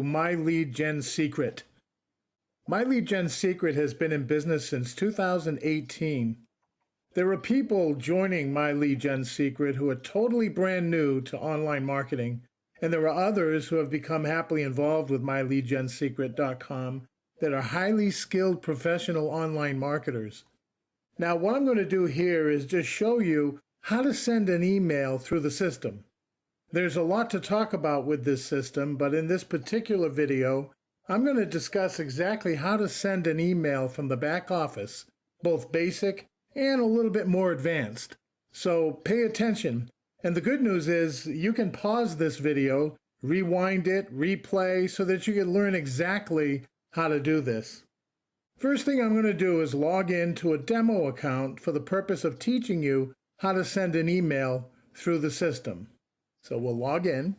My Lead Gen Secret. My Lead Gen Secret has been in business since 2018. There are people joining My Lead Gen Secret who are totally brand new to online marketing, and there are others who have become happily involved with MyLeadGenSecret.com that are highly skilled professional online marketers. Now, what I'm going to do here is just show you how to send an email through the system. There's a lot to talk about with this system, but in this particular video, I'm going to discuss exactly how to send an email from the back office, both basic and a little bit more advanced. So pay attention. And the good news is you can pause this video, rewind it, replay, so that you can learn exactly how to do this. First thing I'm going to do is log in to a demo account for the purpose of teaching you how to send an email through the system. So we'll log in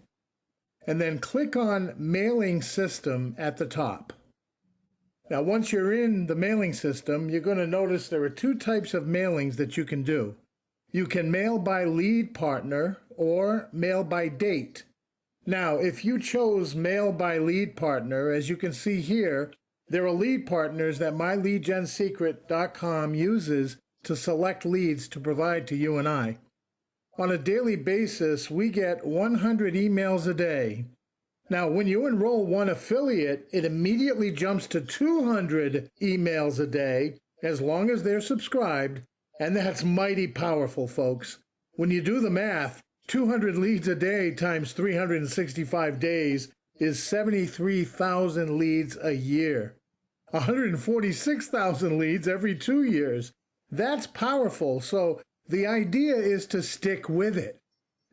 and then click on Mailing System at the top. Now, once you're in the mailing system, you're going to notice there are two types of mailings that you can do. You can mail by lead partner or mail by date. Now, if you chose mail by lead partner, as you can see here, there are lead partners that MyLeadGenSecret.com uses to select leads to provide to you and I. On a daily basis, we get 100 emails a day. Now, when you enroll one affiliate, it immediately jumps to 200 emails a day, as long as they're subscribed, and that's mighty powerful, folks. When you do the math, 200 leads a day times 365 days is 73,000 leads a year. 146,000 leads every 2 years. That's powerful, so the idea is to stick with it.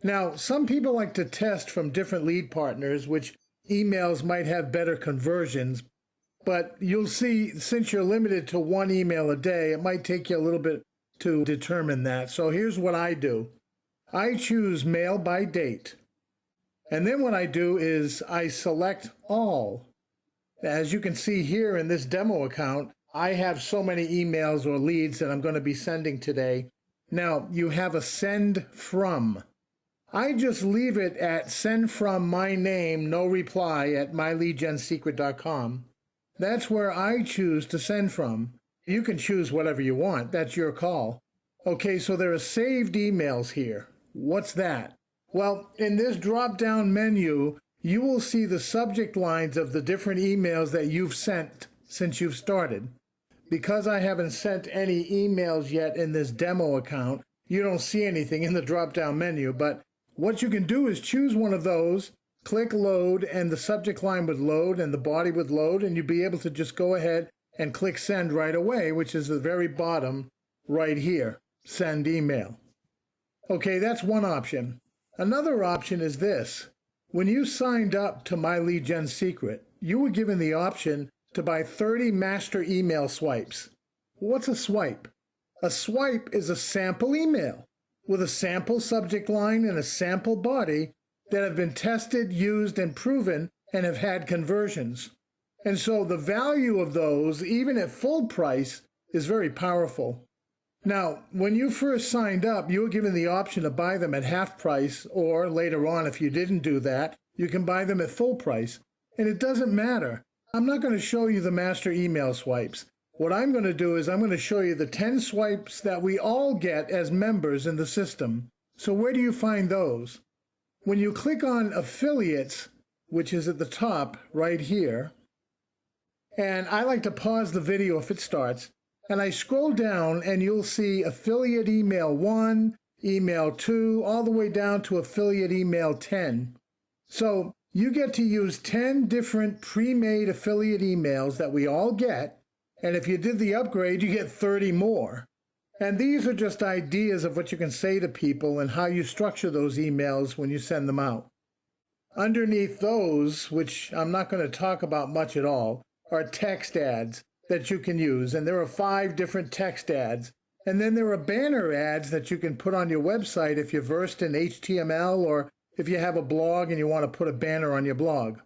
Now, some people like to test from different lead partners, which emails might have better conversions, but you'll see, since you're limited to one email a day, it might take you a little bit to determine that. So here's what I do. I choose mail by date. And then what I do is I select all. As you can see here in this demo account, I have so many emails or leads that I'm going to be sending today. Now, you have a send from. I just leave it at send from my name, no reply at MyLeadGenSecret.com. That's where I choose to send from. You can choose whatever you want. That's your call. Okay, so there are saved emails here. What's that? Well, in this drop-down menu, you will see the subject lines of the different emails that you've sent since you've started. Because I haven't sent any emails yet in this demo account, you don't see anything in the drop-down menu, but what you can do is choose one of those, click load, and the subject line would load and the body would load, and you'd be able to just go ahead and click send right away, which is the very bottom right here, send email. Okay, that's one option. Another option is this. When you signed up to My Lead Gen Secret, you were given the option to buy 30 master email swipes. What's a swipe? A swipe is a sample email with a sample subject line and a sample body that have been tested, used, and proven and have had conversions. And so the value of those, even at full price, is very powerful. Now, when you first signed up, you were given the option to buy them at half price, or later on, if you didn't do that, you can buy them at full price. And it doesn't matter. I'm not going to show you the master email swipes. What I'm going to do is I'm going to show you the 10 swipes that we all get as members in the system. So where do you find those? When you click on affiliates, which is at the top right here, and I like to pause the video if it starts, and I scroll down and you'll see affiliate email 1, email 2, all the way down to affiliate email 10. So you get to use 10 different pre-made affiliate emails that we all get, and if you did the upgrade, you get 30 more. And these are just ideas of what you can say to people and how you structure those emails when you send them out. Underneath those, which I'm not going to talk about much at all, are text ads that you can use, and there are 5 different text ads. And then there are banner ads that you can put on your website if you're versed in HTML, or if you have a blog and you want to put a banner on your blog.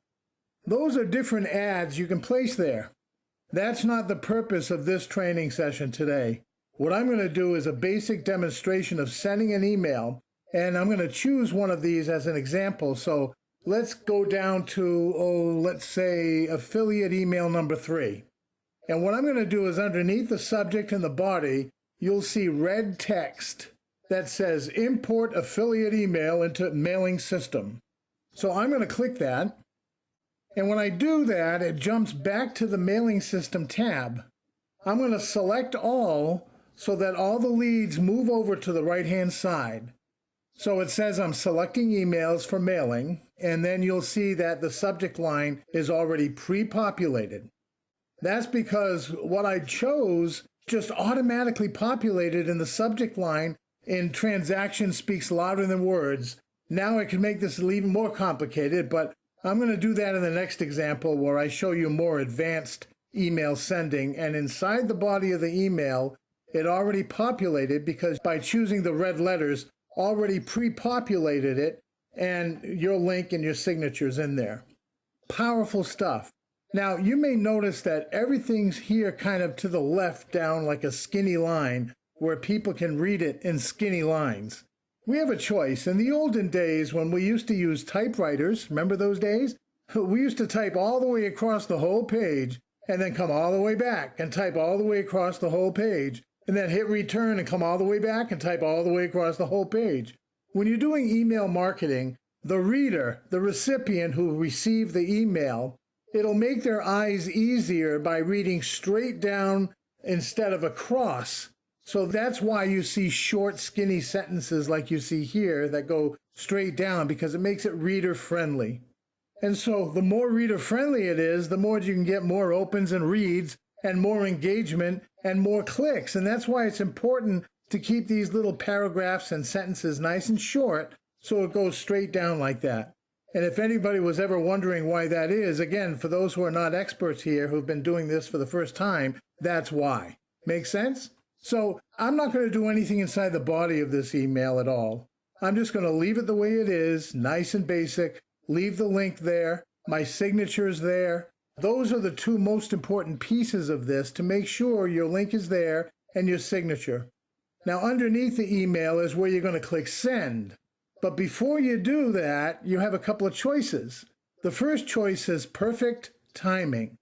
Those are different ads you can place there. That's not the purpose of this training session today. What I'm going to do is a basic demonstration of sending an email, and I'm going to choose one of these as an example. So let's go down to, let's say affiliate email number 3. And what I'm going to do is underneath the subject and the body, you'll see red text that says import affiliate email into mailing system. So I'm going to click that. And when I do that, it jumps back to the mailing system tab. I'm going to select all so that all the leads move over to the right-hand side. So it says I'm selecting emails for mailing, and then you'll see that the subject line is already pre-populated. That's because what I chose just automatically populated in the subject line in transaction speaks louder than words. Now I can make this even more complicated, but I'm going to do that in the next example where I show you more advanced email sending. And inside the body of the email, it already populated because by choosing the red letters, already pre-populated it, and your link and your signature's in there. Powerful stuff. Now, you may notice that everything's here kind of to the left down like a skinny line where people can read it in skinny lines. We have a choice. In the olden days when we used to use typewriters, remember those days? We used to type all the way across the whole page and then come all the way back and type all the way across the whole page and then hit return and come all the way back and type all the way across the whole page. When you're doing email marketing, the reader, the recipient who received the email, it'll make their eyes easier by reading straight down instead of across. So that's why you see short, skinny sentences like you see here that go straight down, because it makes it reader friendly. And so the more reader friendly it is, the more you can get more opens and reads and more engagement and more clicks. And that's why it's important to keep these little paragraphs and sentences nice and short so it goes straight down like that. And if anybody was ever wondering why that is, again, for those who are not experts here who've been doing this for the first time, that's why. Make sense? So I'm not going to do anything inside the body of this email at all. I'm just going to leave it the way it is, nice and basic, leave the link there, my signature's there. Those are the two most important pieces of this to make sure your link is there and your signature. Now underneath the email is where you're going to click send. But before you do that, you have a couple of choices. The first choice is perfect timing.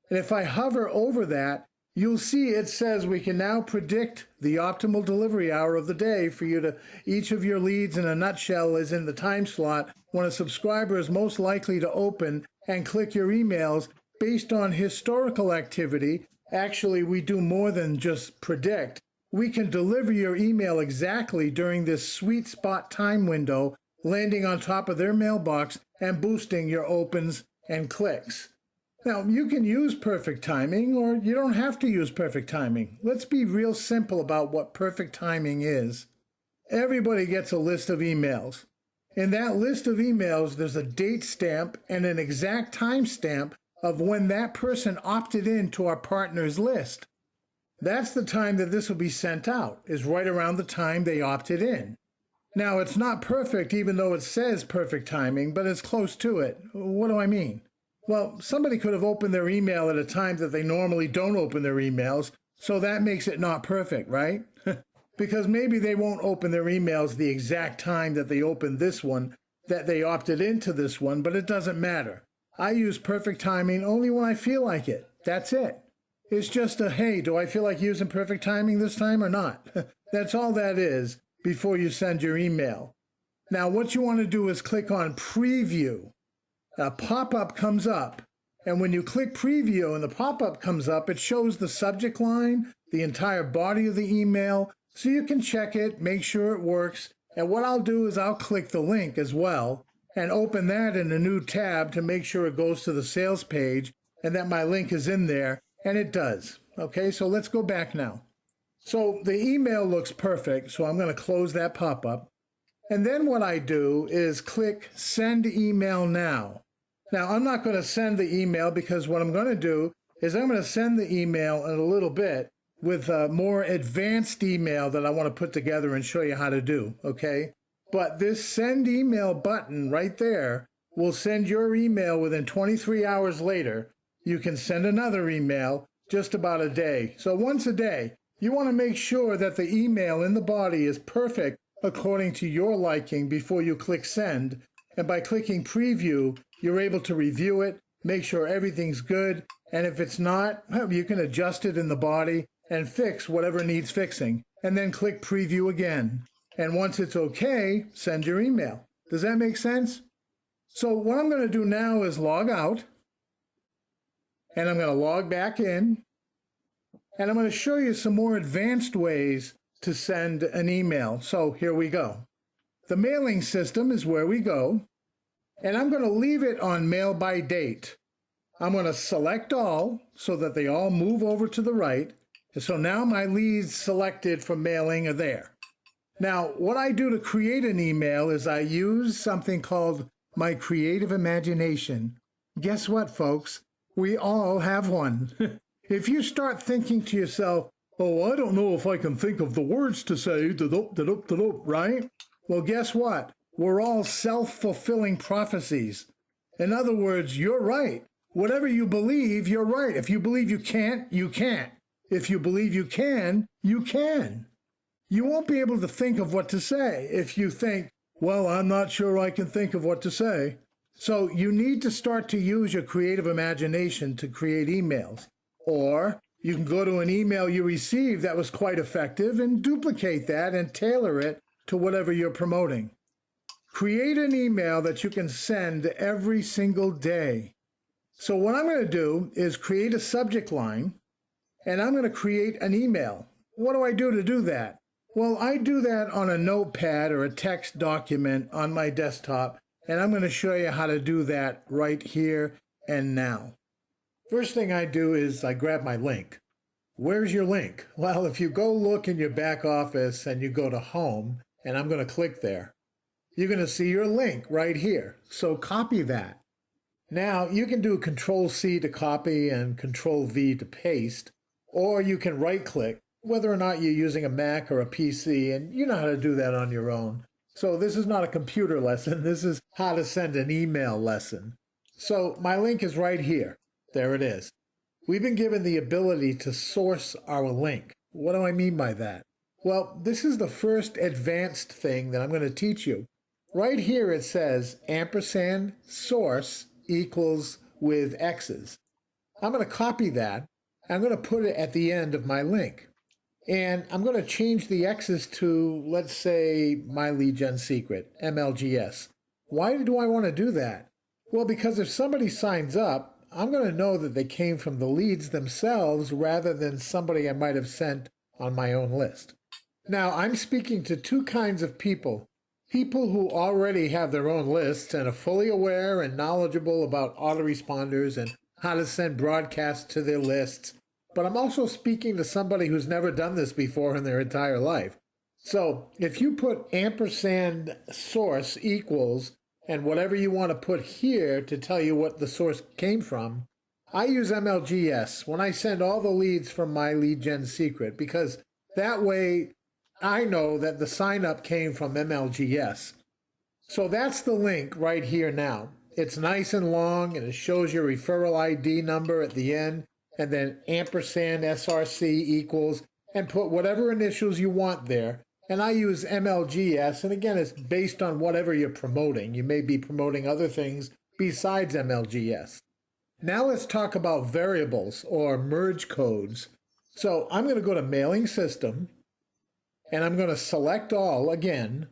And if I hover over that, you'll see it says we can now predict the optimal delivery hour of the day for you to, each of your leads in a nutshell is in the time slot when a subscriber is most likely to open and click your emails based on historical activity. Actually, we do more than just predict. We can deliver your email exactly during this sweet spot time window, landing on top of their mailbox and boosting your opens and clicks. Now, you can use perfect timing or you don't have to use perfect timing. Let's be real simple about what perfect timing is. Everybody gets a list of emails. In that list of emails, there's a date stamp and an exact time stamp of when that person opted in to our partners list. That's the time that this will be sent out, is right around the time they opted in. Now, it's not perfect even though it says perfect timing, but it's close to it. What do I mean? Well, somebody could have opened their email at a time that they normally don't open their emails, so that makes it not perfect, right? Because maybe they won't open their emails the exact time that they opened this one, that they opted into this one, but it doesn't matter. I use perfect timing only when I feel like it. That's it. It's just a, hey, do I feel like using perfect timing this time or not? That's all that is before you send your email. Now, what you want to do is click on preview. A pop-up comes up, and when you click preview and the pop-up comes up, it shows the subject line, the entire body of the email, so you can check it, make sure it works. And what I'll do is I'll click the link as well and open that in a new tab to make sure it goes to the sales page and that my link is in there. And it does. Okay, so let's go back now. So the email looks perfect, so I'm going to close that pop-up. And then what I do is click Send Email Now. Now, I'm not going to send the email because what I'm going to do is I'm going to send the email in a little bit with a more advanced email that I want to put together and show you how to do, okay? But this Send Email button right there will send your email within 23 hours later. You can send another email just about a day. So once a day, you want to make sure that the email in the body is perfect according to your liking before you click send. And by clicking preview, you're able to review it, make sure everything's good. And if it's not, you can adjust it in the body and fix whatever needs fixing. And then click preview again. And once it's okay, send your email. Does that make sense? So what I'm going to do now is log out. And I'm going to log back in. And I'm going to show you some more advanced ways to send an email. So here we go. The mailing system is where we go. And I'm going to leave it on mail by date. I'm going to select all so that they all move over to the right. And so now my leads selected for mailing are there. Now, what I do to create an email is I use something called my creative imagination. Guess what, folks? We all have one. If you start thinking to yourself, oh, I don't know if I can think of the words to say, right? Well, guess what? We're all self-fulfilling prophecies. In other words, you're right. Whatever you believe, you're right. If you believe you can't, you can't. If you believe you can, you can. You won't be able to think of what to say if you think, well, I'm not sure I can think of what to say. So you need to start to use your creative imagination to create emails. Or you can go to an email you received that was quite effective and duplicate that and tailor it to whatever you're promoting. Create an email that you can send every single day. So what I'm going to do is create a subject line, and I'm going to create an email. What do I do to do that? Well, I do that on a notepad or a text document on my desktop, and I'm going to show you how to do that right here and now. First thing I do is I grab my link. Where's your link? Well, if you go look in your back office and you go to Home, and I'm going to click there, you're going to see your link right here. So copy that. Now, you can do Control-C to copy and Control-V to paste, or you can right-click, whether or not you're using a Mac or a PC, and you know how to do that on your own. So this is not a computer lesson. This is how to send an email lesson. So my link is right here. There it is. We've been given the ability to source our link. What do I mean by that? Well, this is the first advanced thing that I'm going to teach you. Right here it says ampersand source equals with X's. I'm going to copy that. I'm going to put it at the end of my link. And I'm going to change the X's to, let's say, my lead gen secret, MLGS. Why do I want to do that? Well, because if somebody signs up, I'm going to know that they came from the leads themselves rather than somebody I might have sent on my own list. Now, I'm speaking to two kinds of people. People who already have their own lists and are fully aware and knowledgeable about autoresponders and how to send broadcasts to their lists. But I'm also speaking to somebody who's never done this before in their entire life. So if you put ampersand source equals and whatever you want to put here to tell you what the source came from, I use MLGS when I send all the leads from my lead gen secret, because that way I know that the sign up came from MLGS. So that's the link right here now. It's nice and long and it shows your referral ID number at the end, and then ampersand SRC equals, and put whatever initials you want there. And I use MLGS, and again, it's based on whatever you're promoting. You may be promoting other things besides MLGS. Now let's talk about variables or merge codes. So I'm going to go to Mailing System, and I'm going to select all again.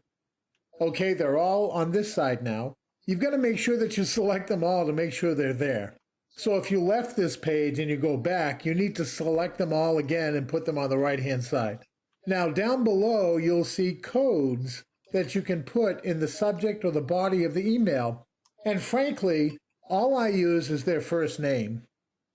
Okay, they're all on this side now. You've got to make sure that you select them all to make sure they're there. So if you left this page and you go back, you need to select them all again and put them on the right-hand side. Now, down below, you'll see codes that you can put in the subject or the body of the email. And frankly, all I use is their first name.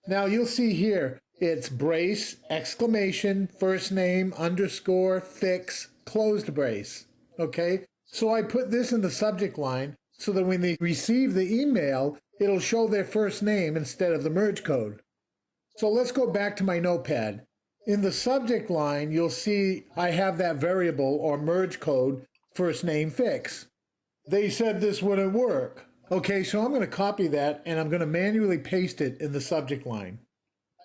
Now, you'll see here, it's brace, exclamation, first name, underscore, fix, closed brace. Okay? So I put this in the subject line so that when they receive the email, it'll show their first name instead of the merge code. So let's go back to my notepad. In the subject line, you'll see I have that variable or merge code, first name fix. They said this wouldn't work. Okay, so I'm going to copy that and I'm going to manually paste it in the subject line.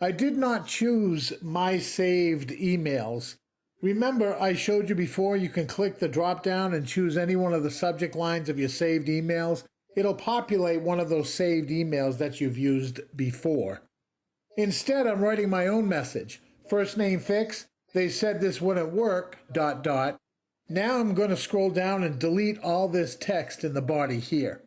I did not choose my saved emails. Remember, I showed you before you can click the drop down and choose any one of the subject lines of your saved emails. it'll populate one of those saved emails that you've used before. Instead, I'm writing my own message. First name fix, they said this wouldn't work, ... Now I'm going to scroll down and delete all this text in the body here.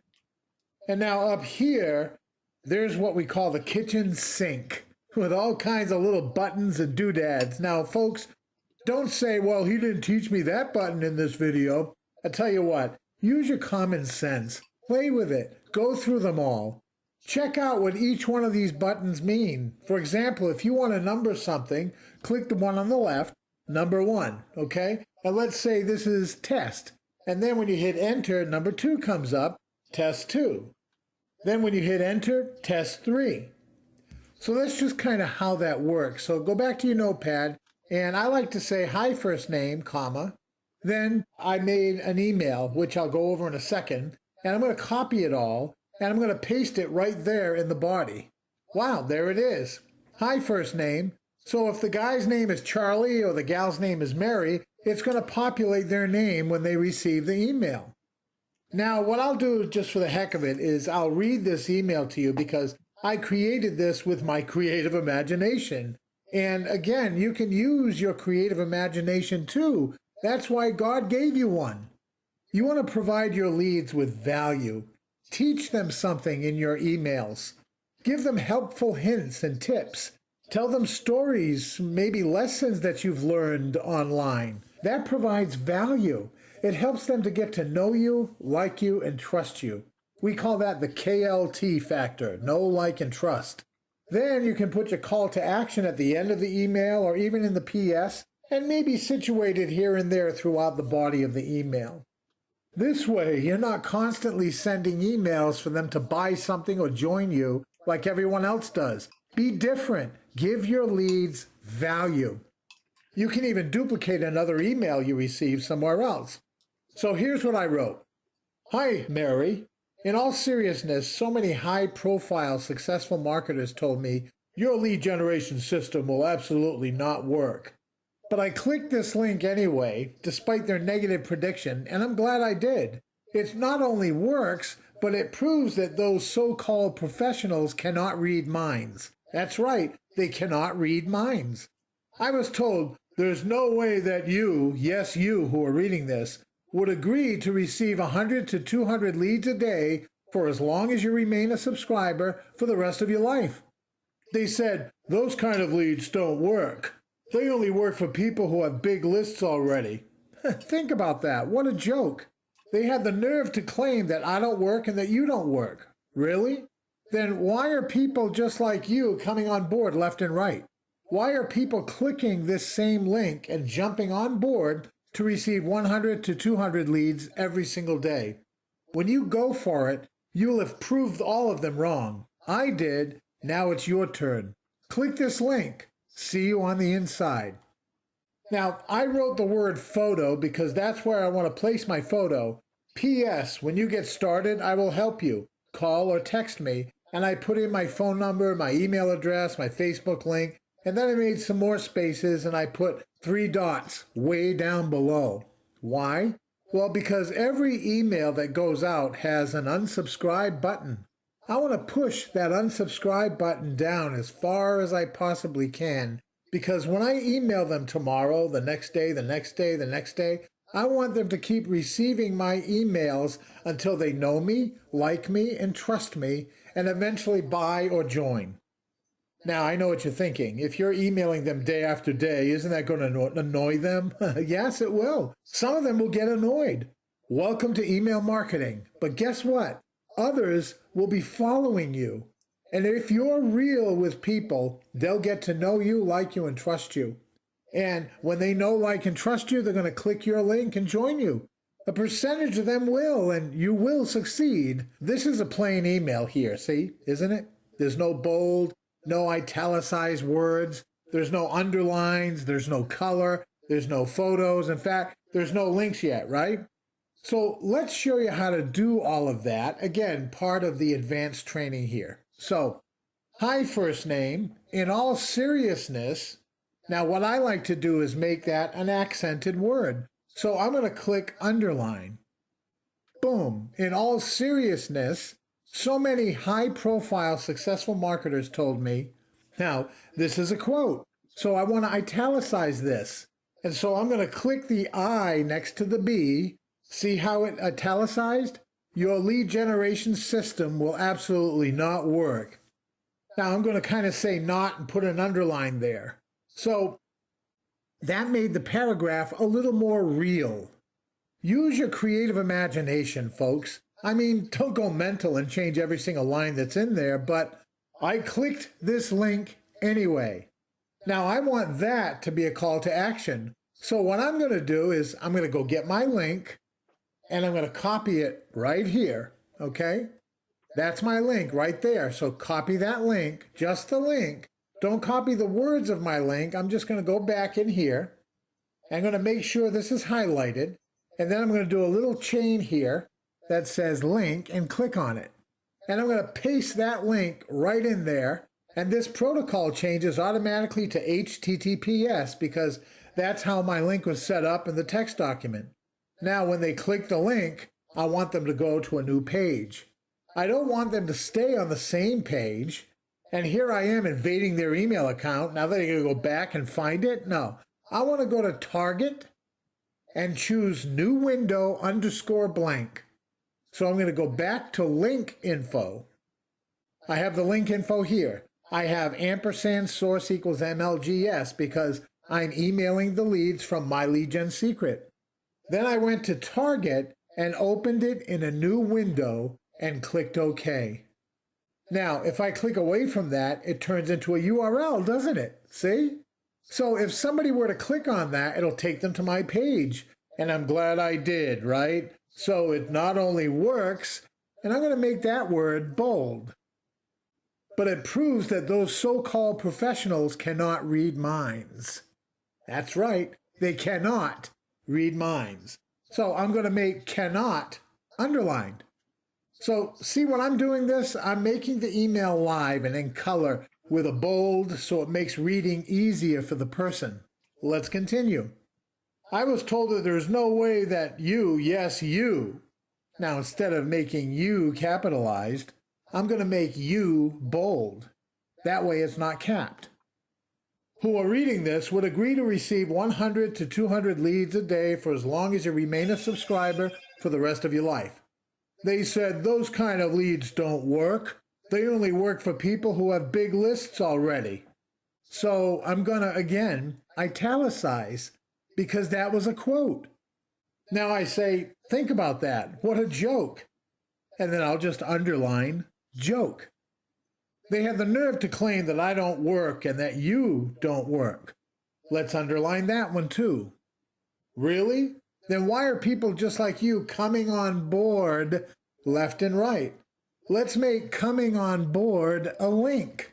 And now up here, there's what we call the kitchen sink with all kinds of little buttons and doodads. Now, folks, don't say, well, he didn't teach me that button in this video. I tell you what, use your common sense. Play with it. Go through them all. Check out what each one of these buttons mean. For example, if you want to number something, click the one on the left, number 1, okay? And let's say this is test. And then when you hit enter, number 2 comes up, test 2. Then when you hit enter, test 3. So that's just kind of how that works. So go back to your notepad, and I like to say, hi, first name, comma. Then I made an email, which I'll go over in a second, and I'm going to copy it all, and I'm going to paste it right there in the body. Wow, there it is. Hi, first name. So if the guy's name is Charlie or the gal's name is Mary, it's going to populate their name when they receive the email. Now, what I'll do just for the heck of it is I'll read this email to you because I created this with my creative imagination. And again, you can use your creative imagination too. That's why God gave you one. You want to provide your leads with value. Teach them something in your emails. Give them helpful hints and tips. Tell them stories, maybe lessons that you've learned online. That provides value. It helps them to get to know you, like you, and trust you. We call that the KLT factor, know, like, and trust. Then you can put your call to action at the end of the email or even in the PS, and maybe situate it here and there throughout the body of the email. This way, you're not constantly sending emails for them to buy something or join you like everyone else does. Be different. Give your leads value. You can even duplicate another email you receive somewhere else. So here's what I wrote. Hi, Mary. In all seriousness, so many high-profile successful marketers told me your lead generation system will absolutely not work. But I clicked this link anyway, despite their negative prediction, and I'm glad I did. It not only works, but it proves that those so-called professionals cannot read minds. That's right, they cannot read minds. I was told there's no way that you, yes you who are reading this, would agree to receive 100 to 200 leads a day for as long as you remain a subscriber for the rest of your life. They said, those kind of leads don't work. They only work for people who have big lists already. Think about that. What a joke. They had the nerve to claim that I don't work and that you don't work. Really? Then why are people just like you coming on board left and right? Why are people clicking this same link and jumping on board to receive 100 to 200 leads every single day? When you go for it, you'll have proved all of them wrong. I did. Now it's your turn. Click this link. See you on the inside. Now, I wrote the word photo because that's where I want to place my photo. P.S. When you get started, I will help you. Call or text me. And I put in my phone number, my email address, my Facebook link, and then I made some more spaces and I put 3 dots way down below. Why? Well, because every email that goes out has an unsubscribe button. I want to push that unsubscribe button down as far as I possibly can, because when I email them tomorrow, the next day, the next day, the next day, I want them to keep receiving my emails until they know me, like me, and trust me, and eventually buy or join. Now, I know what you're thinking. If you're emailing them day after day, isn't that going to annoy them? Yes, it will. Some of them will get annoyed. Welcome to email marketing. But guess what? Others will be following you. And if you're real with people, they'll get to know you, like you, and trust you. And when they know, like, and trust you, they're going to click your link and join you. A percentage of them will, and you will succeed. This is a plain email here, see, isn't it? There's no bold, no italicized words. There's no underlines. There's no color. There's no photos. In fact, there's no links yet, right? So let's show you how to do all of that. Again, part of the advanced training here. So, hi, first name. In all seriousness, now what I like to do is make that an accented word. So I'm going to click underline. Boom. In all seriousness, so many high-profile successful marketers told me, now, this is a quote, so I want to italicize this. And so I'm going to click the I next to the B. See how it italicized? Your lead generation system will absolutely not work. Now I'm going to kind of say not and put an underline there. So that made the paragraph a little more real. Use your creative imagination, folks. I mean, don't go mental and change every single line that's in there, but I clicked this link anyway. Now I want that to be a call to action. So what I'm going to do is I'm going to go get my link and I'm going to copy it right here, okay? That's my link right there. So copy that link, just the link. Don't copy the words of my link. I'm just going to go back in here. I'm going to make sure this is highlighted. And then I'm going to do a little chain here that says link and click on it. And I'm going to paste that link right in there. And this protocol changes automatically to HTTPS because that's how my link was set up in the text document. Now, when they click the link, I want them to go to a new page. I don't want them to stay on the same page. And here I am invading their email account. Now they're going to go back and find it. No, I want to go to Target and choose new window _ blank. So I'm going to go back to link info. I have the link info here. I have ampersand source equals MLGS because I'm emailing the leads from My Lead Gen Secret. Then I went to Target and opened it in a new window and clicked OK. Now, if I click away from that, it turns into a URL, doesn't it? See? So if somebody were to click on that, it'll take them to my page. And I'm glad I did, right? So it not only works, and I'm going to make that word bold, but it proves that those so-called professionals cannot read minds. That's right, they cannot read minds. So I'm going to make cannot underlined. So see when I'm doing this, I'm making the email live and in color with a bold so it makes reading easier for the person. Let's continue. I was told that there's no way that you, yes, you. Now instead of making you capitalized, I'm going to make you bold. That way it's not capped. Who are reading this would agree to receive 100 to 200 leads a day for as long as you remain a subscriber for the rest of your life. They said those kind of leads don't work. They only work for people who have big lists already. So I'm going to, again, italicize because that was a quote. Now I say, think about that. What a joke. And then I'll just underline joke. They have the nerve to claim that I don't work and that you don't work. Let's underline that one too. Really? Then why are people just like you coming on board left and right? Let's make coming on board a link.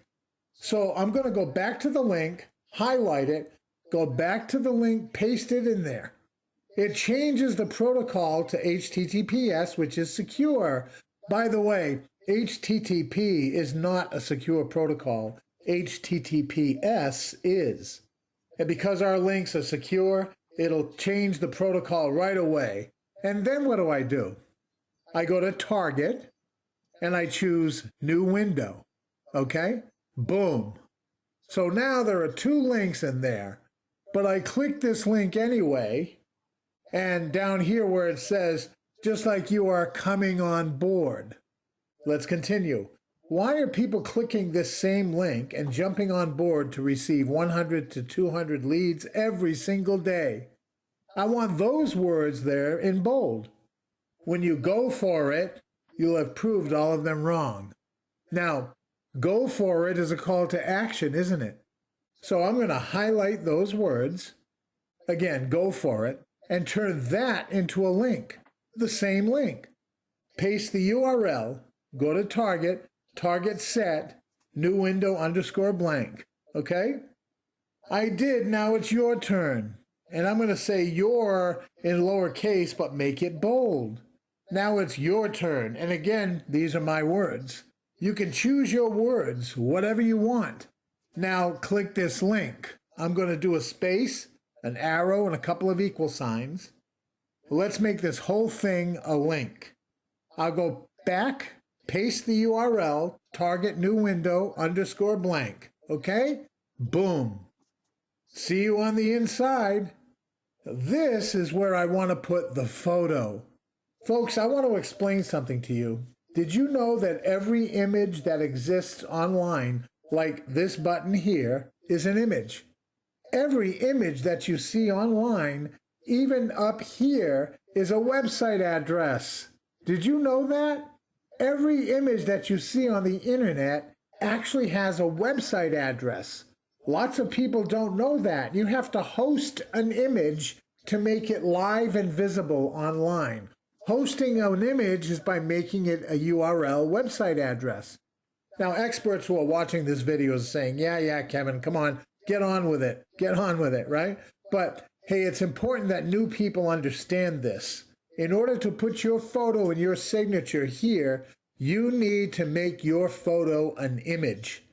So I'm going to go back to the link, highlight it, go back to the link, paste it in there. It changes the protocol to HTTPS, which is secure. By the way, HTTP is not a secure protocol. HTTPS is. And because our links are secure, it'll change the protocol right away. And then what do? I go to Target and I choose new window. Okay? Boom. So now there are two links in there, but I click this link anyway. And down here where it says, just like you are coming on board. Let's continue. Why are people clicking this same link and jumping on board to receive 100 to 200 leads every single day? I want those words there in bold. When you go for it, you'll have proved all of them wrong. Now, go for it is a call to action, isn't it? So I'm going to highlight those words. Again, go for it, and turn that into a link, the same link. Paste the URL, go to Target, Target set, new window _ blank. Okay? I did, now it's your turn. And I'm going to say your in lowercase, but make it bold. Now it's your turn. And again, these are my words. You can choose your words, whatever you want. Now click this link. I'm going to do a space, an arrow, and a couple of equal signs. Let's make this whole thing a link. I'll go back, paste the URL, target new window underscore blank. Okay? Boom. See you on the inside. This is where I want to put the photo. Folks, I want to explain something to you. Did you know that every image that exists online, like this button here, is an image? Every image that you see online, even up here, is a website address. Did you know that? Every image that you see on the internet actually has a website address. Lots of people don't know that. You have to host an image to make it live and visible online. Hosting an image is by making it a URL website address. Now, experts who are watching this video are saying, yeah, Kevin, come on, get on with it. Get on with it, right? But hey, it's important that new people understand this. In order to put your photo and your signature here, you need to make your photo an image.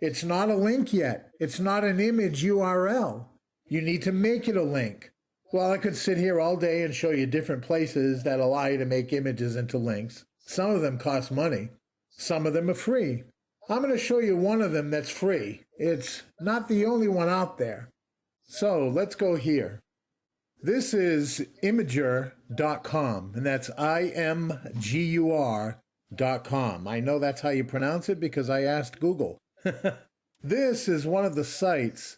It's not a link yet. It's not an image URL. You need to make it a link. Well, I could sit here all day and show you different places that allow you to make images into links. Some of them cost money. Some of them are free. I'm going to show you one of them that's free. It's not the only one out there. So let's go here. This is Imgur.com, and that's IMGUR.com. I know that's how you pronounce it because I asked Google. This is one of the sites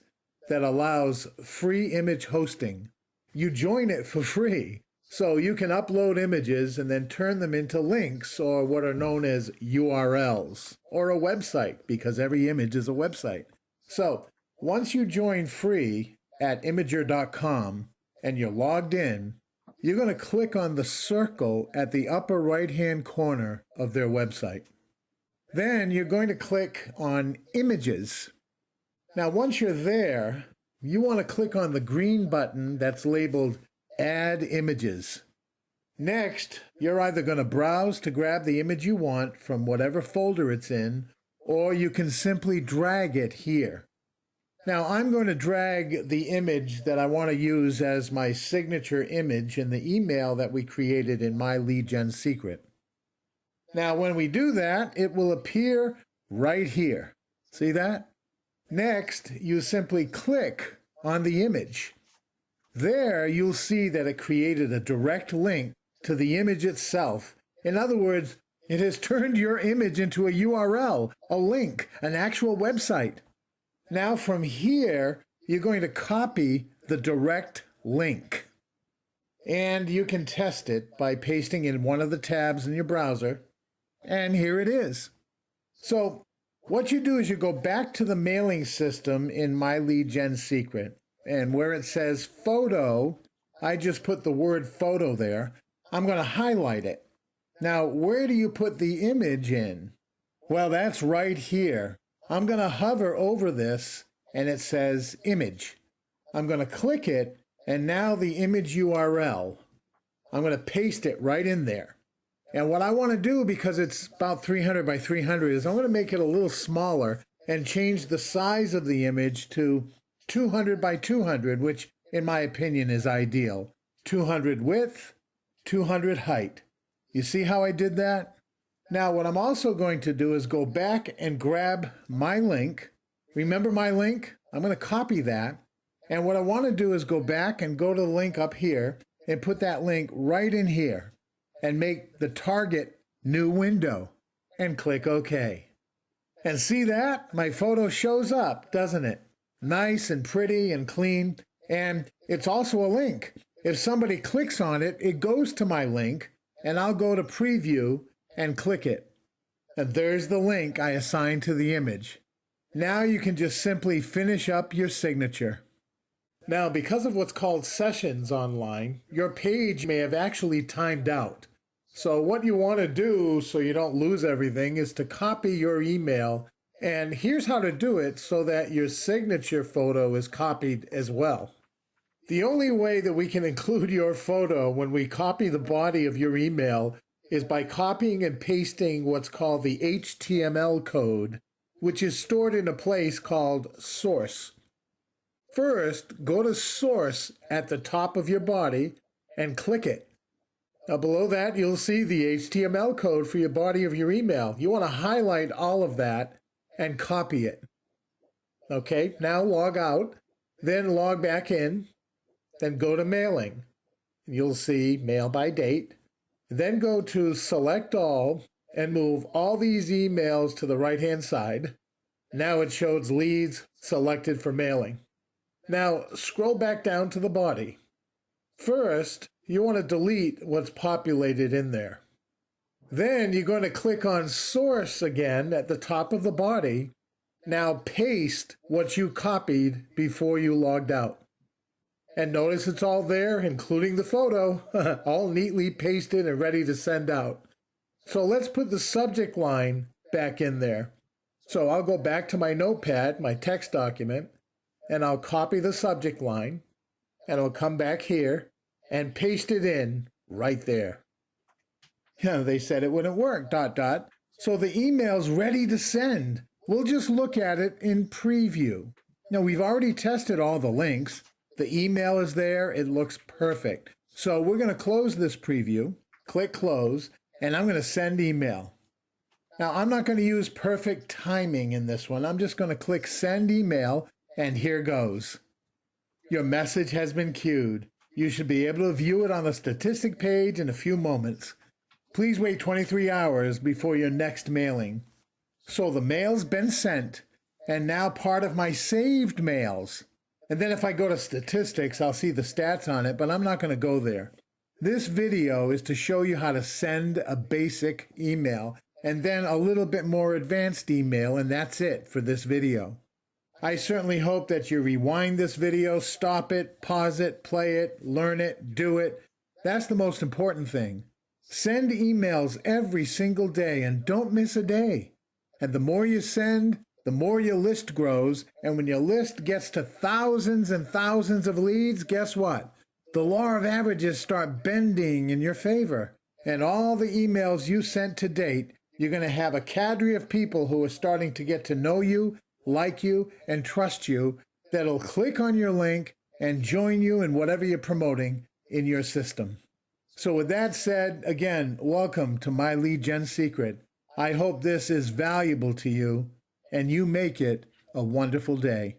that allows free image hosting. You join it for free, so you can upload images and then turn them into links, or what are known as URLs, or a website, because every image is a website. So once you join free at Imgur.com and you're logged in, you're going to click on the circle at the upper right-hand corner of their website. Then you're going to click on Images. Now, once you're there, you want to click on the green button that's labeled Add Images. Next, you're either going to browse to grab the image you want from whatever folder it's in, or you can simply drag it here. Now, I'm going to drag the image that I want to use as my signature image in the email that we created in My Lead Gen Secret. Now, when we do that, it will appear right here. See that? Next, you simply click on the image. There, you'll see that it created a direct link to the image itself. In other words, it has turned your image into a URL, a link, an actual website. Now from here, you're going to copy the direct link. And you can test it by pasting in one of the tabs in your browser. And here it is. So what you do is you go back to the mailing system in My Lead Gen Secret. And where it says photo, I just put the word photo there. I'm going to highlight it. Now, where do you put the image in? Well, that's right here. I'm going to hover over this, and it says image. I'm going to click it, and now the image URL. I'm going to paste it right in there. And what I want to do, because it's about 300 by 300, is I'm going to make it a little smaller and change the size of the image to 200 by 200, which in my opinion is ideal. 200 width, 200 height. You see how I did that? Now what I'm also going to do is go back and grab my link. Remember my link? I'm going to copy that. And what I want to do is go back and go to the link up here and put that link right in here and make the target new window and click OK. And see that? My photo shows up, doesn't it? Nice and pretty and clean. And it's also a link. If somebody clicks on it, it goes to my link, and I'll go to preview and click it. And there's the link I assigned to the image. Now you can just simply finish up your signature. Now, because of what's called sessions online, your page may have actually timed out. So what you want to do so you don't lose everything is to copy your email. And here's how to do it so that your signature photo is copied as well. The only way that we can include your photo when we copy the body of your email is by copying and pasting what's called the HTML code, which is stored in a place called source. First, go to source at the top of your body and click it. Now below that, you'll see the HTML code for your body of your email. You want to highlight all of that and copy it. Okay, now log out, then log back in, then go to mailing. You'll see mail by date. Then go to select all and move all these emails to the right-hand side. Now it shows leads selected for mailing. Now scroll back down to the body. First, you want to delete what's populated in there. Then you're going to click on source again at the top of the body. Now paste what you copied before you logged out. And notice it's all there, including the photo, all neatly pasted and ready to send out. So let's put the subject line back in there. So I'll go back to my notepad, my text document, and I'll copy the subject line, and I'll come back here and paste it in right there. Yeah, they said it wouldn't work, ... So the email's ready to send. We'll just look at it in preview. Now, we've already tested all the links. The email is there. It looks perfect. So we're going to close this preview, click close, and I'm going to send email. Now, I'm not going to use perfect timing in this one. I'm just going to click send email, and here goes. Your message has been queued. You should be able to view it on the statistic page in a few moments. Please wait 23 hours before your next mailing. So the mail's been sent, and now part of my saved mails. And then if I go to statistics, I'll see the stats on it, but I'm not going to go there. This video is to show you how to send a basic email, and then a little bit more advanced email, and that's it for this video. I certainly hope that you rewind this video, stop it, pause it, play it, learn it, do it. That's the most important thing. Send emails every single day and don't miss a day. And the more you send, the more your list grows. And when your list gets to thousands and thousands of leads, guess what? The law of averages start bending in your favor. And all the emails you sent to date, you're going to have a cadre of people who are starting to get to know you, like you, and trust you, that'll click on your link and join you in whatever you're promoting in your system. So with that said, again, welcome to My Lead Gen Secret. I hope this is valuable to you and you make it a wonderful day.